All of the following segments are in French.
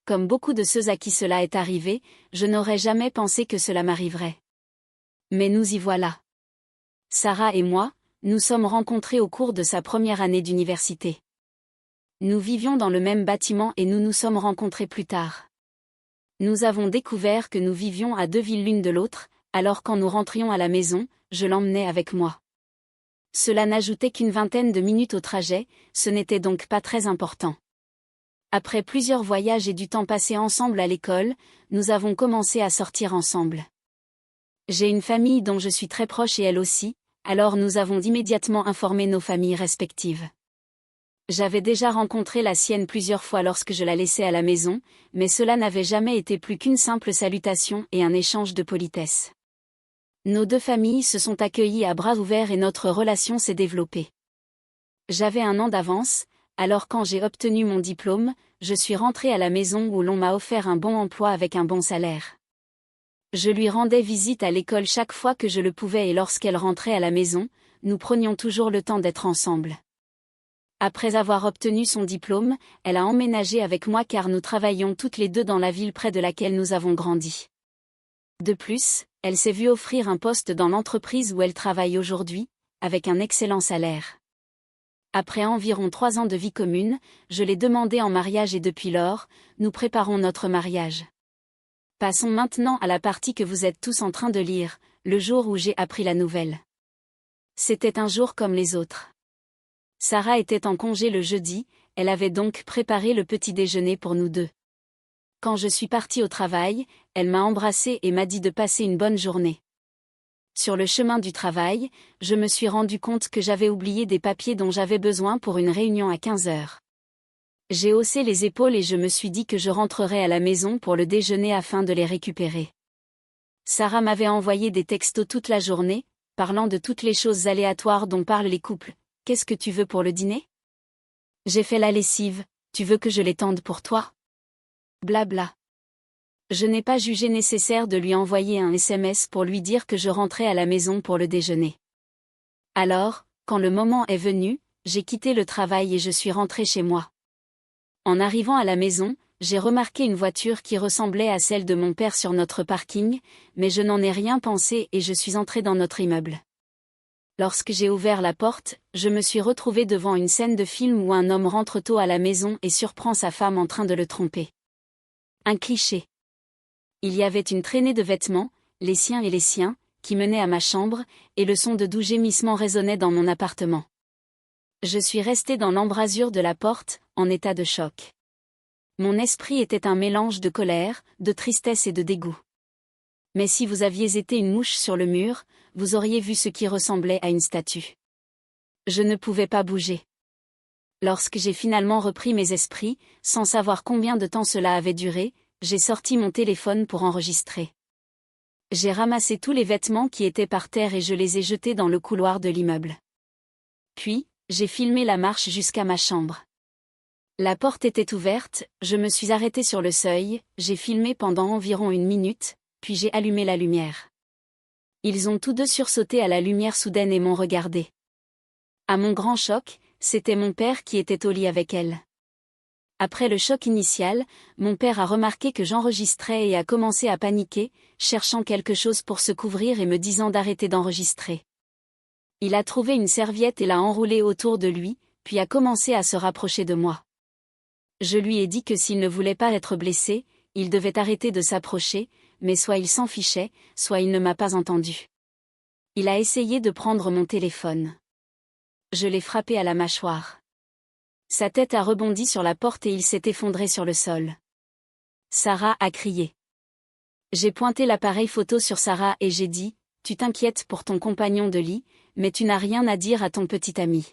Comme beaucoup de ceux à qui cela est arrivé, je n'aurais jamais pensé que cela m'arriverait. Mais nous y voilà. Sarah et moi, nous sommes rencontrés au cours de sa première année d'université. Nous vivions dans le même bâtiment et nous nous sommes rencontrés plus tard. Nous avons découvert que nous vivions à 2 villes l'une de l'autre, alors quand nous rentrions à la maison, je l'emmenais avec moi. Cela n'ajoutait qu'une vingtaine de minutes au trajet, ce n'était donc pas très important. Après plusieurs voyages et du temps passé ensemble à l'école, nous avons commencé à sortir ensemble. J'ai une famille dont je suis très proche et elle aussi, alors nous avons immédiatement informé nos familles respectives. J'avais déjà rencontré la sienne plusieurs fois lorsque je la laissais à la maison, mais cela n'avait jamais été plus qu'une simple salutation et un échange de politesse. Nos 2 familles se sont accueillies à bras ouverts et notre relation s'est développée. J'avais 1 an d'avance, alors quand j'ai obtenu mon diplôme, je suis rentrée à la maison où l'on m'a offert un bon emploi avec un bon salaire. Je lui rendais visite à l'école chaque fois que je le pouvais et lorsqu'elle rentrait à la maison, nous prenions toujours le temps d'être ensemble. Après avoir obtenu son diplôme, elle a emménagé avec moi car nous travaillions toutes les 2 dans la ville près de laquelle nous avons grandi. De plus, elle s'est vue offrir un poste dans l'entreprise où elle travaille aujourd'hui, avec un excellent salaire. Après environ 3 ans de vie commune, je l'ai demandé en mariage et depuis lors, nous préparons notre mariage. Passons maintenant à la partie que vous êtes tous en train de lire, le jour où j'ai appris la nouvelle. C'était un jour comme les autres. Sarah était en congé le jeudi, elle avait donc préparé le petit déjeuner pour nous 2. Quand je suis partie au travail, elle m'a embrassée et m'a dit de passer une bonne journée. Sur le chemin du travail, je me suis rendu compte que j'avais oublié des papiers dont j'avais besoin pour une réunion à 15 heures. J'ai haussé les épaules et je me suis dit que je rentrerais à la maison pour le déjeuner afin de les récupérer. Sarah m'avait envoyé des textos toute la journée, parlant de toutes les choses aléatoires dont parlent les couples. Qu'est-ce que tu veux pour le dîner? J'ai fait la lessive, tu veux que je l'étende pour toi? Blabla. Je n'ai pas jugé nécessaire de lui envoyer un SMS pour lui dire que je rentrais à la maison pour le déjeuner. Alors, quand le moment est venu, j'ai quitté le travail et je suis rentrée chez moi. En arrivant à la maison, j'ai remarqué une voiture qui ressemblait à celle de mon père sur notre parking, mais je n'en ai rien pensé et je suis entrée dans notre immeuble. Lorsque j'ai ouvert la porte, je me suis retrouvée devant une scène de film où un homme rentre tôt à la maison et surprend sa femme en train de le tromper. Un cliché. Il y avait une traînée de vêtements, les siens et les siens, qui menaient à ma chambre, et le son de doux gémissements résonnait dans mon appartement. Je suis restée dans l'embrasure de la porte, en état de choc. Mon esprit était un mélange de colère, de tristesse et de dégoût. Mais si vous aviez été une mouche sur le mur, vous auriez vu ce qui ressemblait à une statue. Je ne pouvais pas bouger. Lorsque j'ai finalement repris mes esprits, sans savoir combien de temps cela avait duré, j'ai sorti mon téléphone pour enregistrer. J'ai ramassé tous les vêtements qui étaient par terre et je les ai jetés dans le couloir de l'immeuble. Puis, j'ai filmé la marche jusqu'à ma chambre. La porte était ouverte, je me suis arrêtée sur le seuil, j'ai filmé pendant environ 1 minute, puis j'ai allumé la lumière. Ils ont tous 2 sursauté à la lumière soudaine et m'ont regardé. À mon grand choc, c'était mon père qui était au lit avec elle. Après le choc initial, mon père a remarqué que j'enregistrais et a commencé à paniquer, cherchant quelque chose pour se couvrir et me disant d'arrêter d'enregistrer. Il a trouvé une serviette et l'a enroulée autour de lui, puis a commencé à se rapprocher de moi. Je lui ai dit que s'il ne voulait pas être blessé, il devait arrêter de s'approcher, mais soit il s'en fichait, soit il ne m'a pas entendu. Il a essayé de prendre mon téléphone. Je l'ai frappé à la mâchoire. Sa tête a rebondi sur la porte et il s'est effondré sur le sol. Sarah a crié. J'ai pointé l'appareil photo sur Sarah et j'ai dit, « Tu t'inquiètes pour ton compagnon de lit, mais tu n'as rien à dire à ton petit ami. »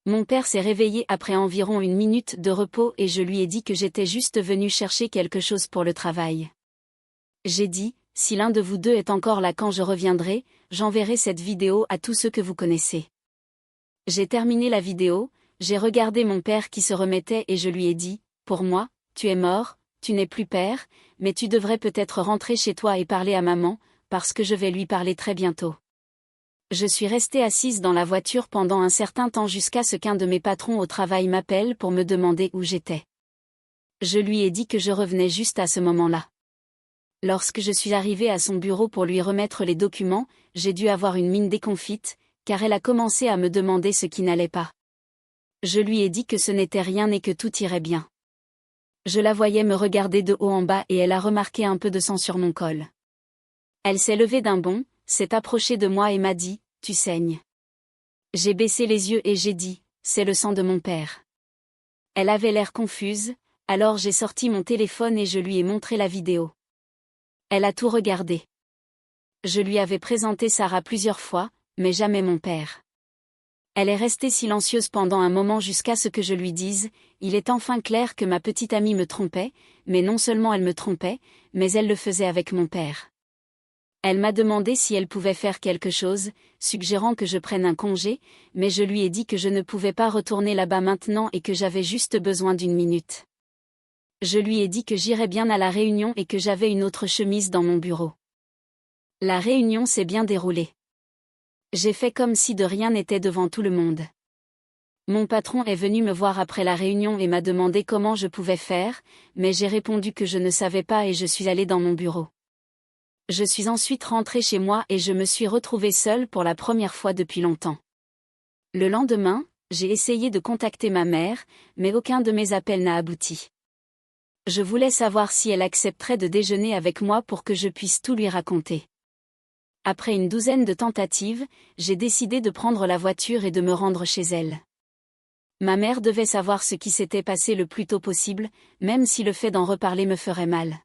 Mon père s'est réveillé après environ 1 minute de repos et je lui ai dit que j'étais juste venue chercher quelque chose pour le travail. J'ai dit, « Si l'un de vous 2 est encore là quand je reviendrai, j'enverrai cette vidéo à tous ceux que vous connaissez. » J'ai terminé la vidéo, j'ai regardé mon père qui se remettait et je lui ai dit, « Pour moi, tu es mort, tu n'es plus père, mais tu devrais peut-être rentrer chez toi et parler à maman, parce que je vais lui parler très bientôt. » Je suis restée assise dans la voiture pendant un certain temps jusqu'à ce qu'un de mes patrons au travail m'appelle pour me demander où j'étais. Je lui ai dit que je revenais juste à ce moment-là. Lorsque je suis arrivée à son bureau pour lui remettre les documents, j'ai dû avoir une mine déconfite, car elle a commencé à me demander ce qui n'allait pas. Je lui ai dit que ce n'était rien et que tout irait bien. Je la voyais me regarder de haut en bas et elle a remarqué un peu de sang sur mon col. Elle s'est levée d'un bond, s'est approchée de moi et m'a dit « Tu saignes ». J'ai baissé les yeux et j'ai dit « C'est le sang de mon père ». Elle avait l'air confuse, alors j'ai sorti mon téléphone et je lui ai montré la vidéo. Elle a tout regardé. Je lui avais présenté Sarah plusieurs fois, mais jamais mon père. Elle est restée silencieuse pendant un moment jusqu'à ce que je lui dise « Il est enfin clair que ma petite amie me trompait, mais non seulement elle me trompait, mais elle le faisait avec mon père. » Elle m'a demandé si elle pouvait faire quelque chose, suggérant que je prenne un congé, mais je lui ai dit que je ne pouvais pas retourner là-bas maintenant et que j'avais juste besoin d'une minute. Je lui ai dit que j'irais bien à la réunion et que j'avais une autre chemise dans mon bureau. La réunion s'est bien déroulée. J'ai fait comme si de rien n'était devant tout le monde. Mon patron est venu me voir après la réunion et m'a demandé comment je pouvais faire, mais j'ai répondu que je ne savais pas et je suis allée dans mon bureau. Je suis ensuite rentrée chez moi et je me suis retrouvée seule pour la première fois depuis longtemps. Le lendemain, j'ai essayé de contacter ma mère, mais aucun de mes appels n'a abouti. Je voulais savoir si elle accepterait de déjeuner avec moi pour que je puisse tout lui raconter. Après une douzaine de tentatives, j'ai décidé de prendre la voiture et de me rendre chez elle. Ma mère devait savoir ce qui s'était passé le plus tôt possible, même si le fait d'en reparler me ferait mal.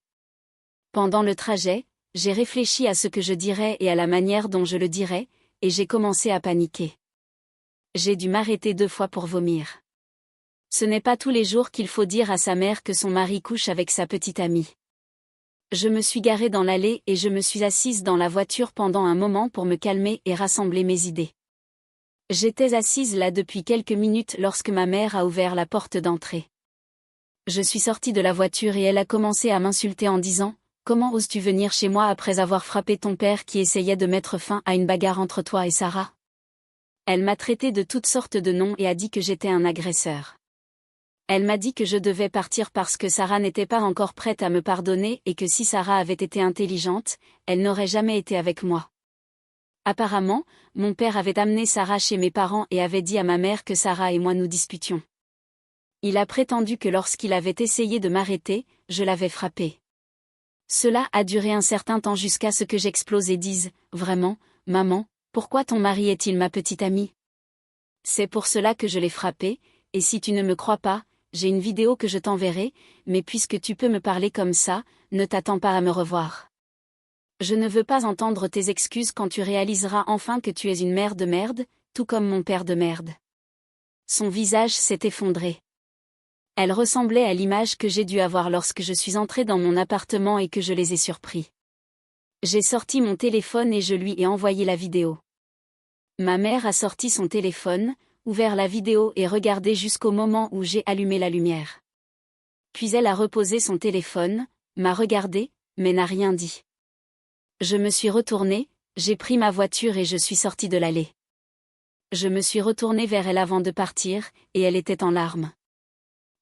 Pendant le trajet, j'ai réfléchi à ce que je dirais et à la manière dont je le dirais, et j'ai commencé à paniquer. J'ai dû m'arrêter 2 fois pour vomir. Ce n'est pas tous les jours qu'il faut dire à sa mère que son mari couche avec sa petite amie. Je me suis garée dans l'allée et je me suis assise dans la voiture pendant un moment pour me calmer et rassembler mes idées. J'étais assise là depuis quelques minutes lorsque ma mère a ouvert la porte d'entrée. Je suis sortie de la voiture et elle a commencé à m'insulter en disant « Comment oses-tu venir chez moi après avoir frappé ton père qui essayait de mettre fin à une bagarre entre toi et Sarah ?» Elle m'a traité de toutes sortes de noms et a dit que j'étais un agresseur. Elle m'a dit que je devais partir parce que Sarah n'était pas encore prête à me pardonner et que si Sarah avait été intelligente, elle n'aurait jamais été avec moi. Apparemment, mon père avait amené Sarah chez mes parents et avait dit à ma mère que Sarah et moi nous disputions. Il a prétendu que lorsqu'il avait essayé de m'arrêter, je l'avais frappé. Cela a duré un certain temps jusqu'à ce que j'explose et dise « Vraiment, maman, pourquoi ton mari est-il ma petite amie ? C'est pour cela que je l'ai frappé, et si tu ne me crois pas, j'ai une vidéo que je t'enverrai, mais puisque tu peux me parler comme ça, ne t'attends pas à me revoir. Je ne veux pas entendre tes excuses quand tu réaliseras enfin que tu es une mère de merde, tout comme mon père de merde. » Son visage s'est effondré. Elle ressemblait à l'image que j'ai dû avoir lorsque je suis entrée dans mon appartement et que je les ai surpris. J'ai sorti mon téléphone et je lui ai envoyé la vidéo. Ma mère a sorti son téléphone, ouvert la vidéo et regardé jusqu'au moment où j'ai allumé la lumière. Puis elle a reposé son téléphone, m'a regardé, mais n'a rien dit. Je me suis retournée, j'ai pris ma voiture et je suis sortie de l'allée. Je me suis retournée vers elle avant de partir, et elle était en larmes.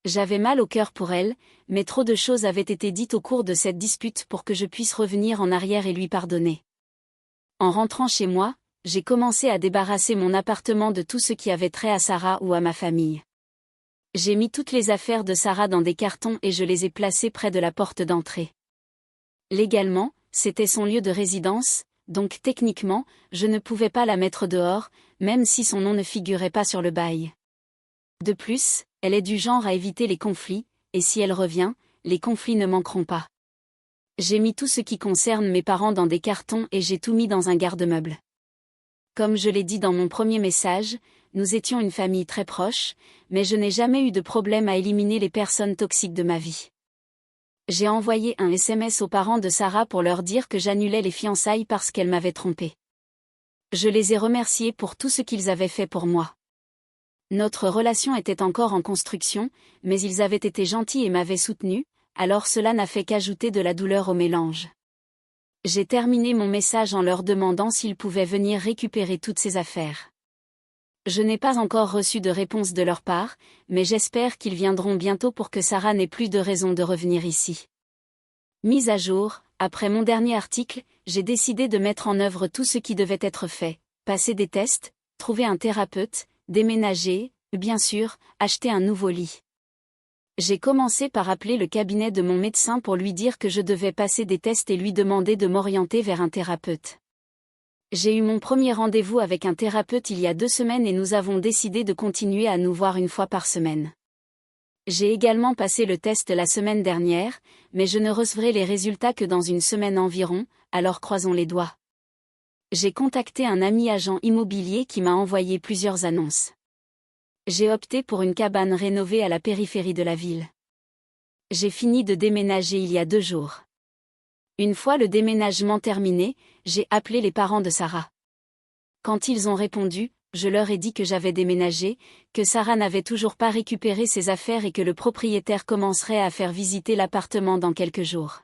J'avais mal au cœur pour elle, mais trop de choses avaient été dites au cours de cette dispute pour que je puisse revenir en arrière et lui pardonner. En rentrant chez moi, j'ai commencé à débarrasser mon appartement de tout ce qui avait trait à Sarah ou à ma famille. J'ai mis toutes les affaires de Sarah dans des cartons et je les ai placées près de la porte d'entrée. Légalement, c'était son lieu de résidence, donc techniquement, je ne pouvais pas la mettre dehors, même si son nom ne figurait pas sur le bail. De plus, elle est du genre à éviter les conflits, et si elle revient, les conflits ne manqueront pas. J'ai mis tout ce qui concerne mes parents dans des cartons et j'ai tout mis dans un garde-meuble. Comme je l'ai dit dans mon premier message, nous étions une famille très proche, mais je n'ai jamais eu de problème à éliminer les personnes toxiques de ma vie. J'ai envoyé un SMS aux parents de Sarah pour leur dire que j'annulais les fiançailles parce qu'elle m'avait trompée. Je les ai remerciés pour tout ce qu'ils avaient fait pour moi. Notre relation était encore en construction, mais ils avaient été gentils et m'avaient soutenu, alors cela n'a fait qu'ajouter de la douleur au mélange. J'ai terminé mon message en leur demandant s'ils pouvaient venir récupérer toutes ces affaires. Je n'ai pas encore reçu de réponse de leur part, mais j'espère qu'ils viendront bientôt pour que Sarah n'ait plus de raison de revenir ici. Mise à jour, après mon dernier article, j'ai décidé de mettre en œuvre tout ce qui devait être fait, passer des tests, trouver un thérapeute, déménager, bien sûr, acheter un nouveau lit. J'ai commencé par appeler le cabinet de mon médecin pour lui dire que je devais passer des tests et lui demander de m'orienter vers un thérapeute. J'ai eu mon premier rendez-vous avec un thérapeute il y a 2 semaines et nous avons décidé de continuer à nous voir une fois par semaine. J'ai également passé le test la semaine dernière, mais je ne recevrai les résultats que dans une semaine environ, alors croisons les doigts. J'ai contacté un ami agent immobilier qui m'a envoyé plusieurs annonces. J'ai opté pour une cabane rénovée à la périphérie de la ville. J'ai fini de déménager il y a 2 jours. Une fois le déménagement terminé, j'ai appelé les parents de Sarah. Quand ils ont répondu, je leur ai dit que j'avais déménagé, que Sarah n'avait toujours pas récupéré ses affaires et que le propriétaire commencerait à faire visiter l'appartement dans quelques jours.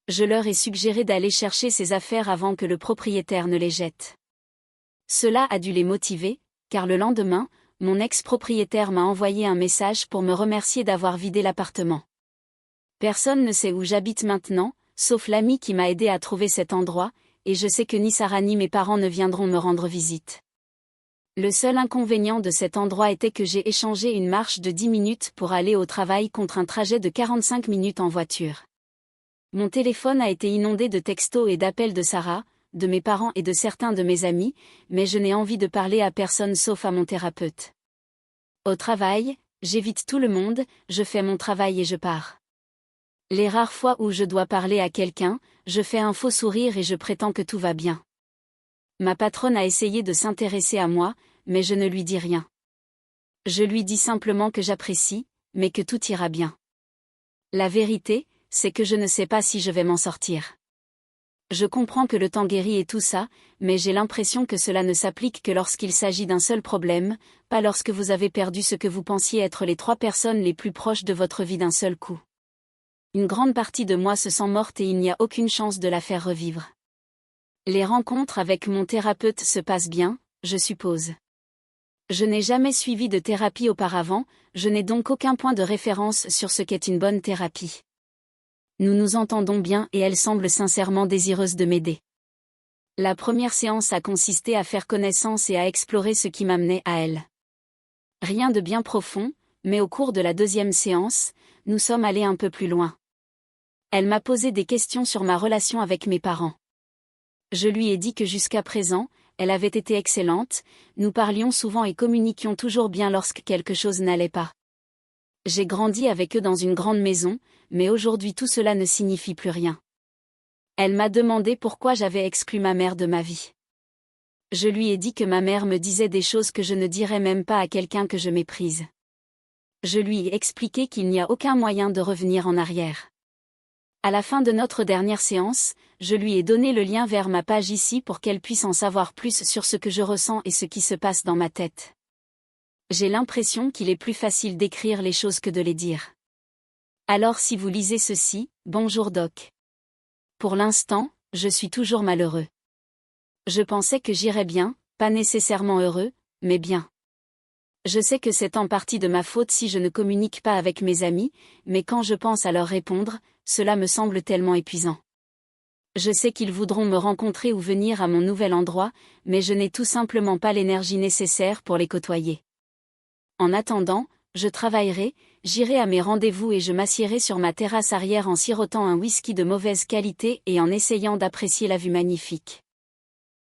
Je leur ai suggéré d'aller chercher ses affaires avant que le propriétaire ne les jette. Cela a dû les motiver, car le lendemain, mon ex-propriétaire m'a envoyé un message pour me remercier d'avoir vidé l'appartement. Personne ne sait où j'habite maintenant, sauf l'ami qui m'a aidé à trouver cet endroit, et je sais que ni Sarah ni mes parents ne viendront me rendre visite. Le seul inconvénient de cet endroit était que j'ai échangé une marche de 10 minutes pour aller au travail contre un trajet de 45 minutes en voiture. Mon téléphone a été inondé de textos et d'appels de Sarah, de mes parents et de certains de mes amis, mais je n'ai envie de parler à personne sauf à mon thérapeute. Au travail, j'évite tout le monde, je fais mon travail et je pars. Les rares fois où je dois parler à quelqu'un, je fais un faux sourire et je prétends que tout va bien. Ma patronne a essayé de s'intéresser à moi, mais je ne lui dis rien. Je lui dis simplement que j'apprécie, mais que tout ira bien. La vérité, c'est que je ne sais pas si je vais m'en sortir. Je comprends que le temps guérit et tout ça, mais j'ai l'impression que cela ne s'applique que lorsqu'il s'agit d'un seul problème, pas lorsque vous avez perdu ce que vous pensiez être les 3 personnes les plus proches de votre vie d'un seul coup. Une grande partie de moi se sent morte et il n'y a aucune chance de la faire revivre. Les rencontres avec mon thérapeute se passent bien, je suppose. Je n'ai jamais suivi de thérapie auparavant, je n'ai donc aucun point de référence sur ce qu'est une bonne thérapie. Nous nous entendons bien et elle semble sincèrement désireuse de m'aider. La première séance a consisté à faire connaissance et à explorer ce qui m'amenait à elle. Rien de bien profond, mais au cours de la 2e séance, nous sommes allés un peu plus loin. Elle m'a posé des questions sur ma relation avec mes parents. Je lui ai dit que jusqu'à présent, elle avait été excellente, nous parlions souvent et communiquions toujours bien lorsque quelque chose n'allait pas. J'ai grandi avec eux dans une grande maison, mais aujourd'hui tout cela ne signifie plus rien. Elle m'a demandé pourquoi j'avais exclu ma mère de ma vie. Je lui ai dit que ma mère me disait des choses que je ne dirais même pas à quelqu'un que je méprise. Je lui ai expliqué qu'il n'y a aucun moyen de revenir en arrière. À la fin de notre dernière séance, je lui ai donné le lien vers ma page ici pour qu'elle puisse en savoir plus sur ce que je ressens et ce qui se passe dans ma tête. J'ai l'impression qu'il est plus facile d'écrire les choses que de les dire. Alors si vous lisez ceci, bonjour Doc. Pour l'instant, je suis toujours malheureux. Je pensais que j'irais bien, pas nécessairement heureux, mais bien. Je sais que c'est en partie de ma faute si je ne communique pas avec mes amis, mais quand je pense à leur répondre, cela me semble tellement épuisant. Je sais qu'ils voudront me rencontrer ou venir à mon nouvel endroit, mais je n'ai tout simplement pas l'énergie nécessaire pour les côtoyer. En attendant, je travaillerai, j'irai à mes rendez-vous et je m'assiérai sur ma terrasse arrière en sirotant un whisky de mauvaise qualité et en essayant d'apprécier la vue magnifique.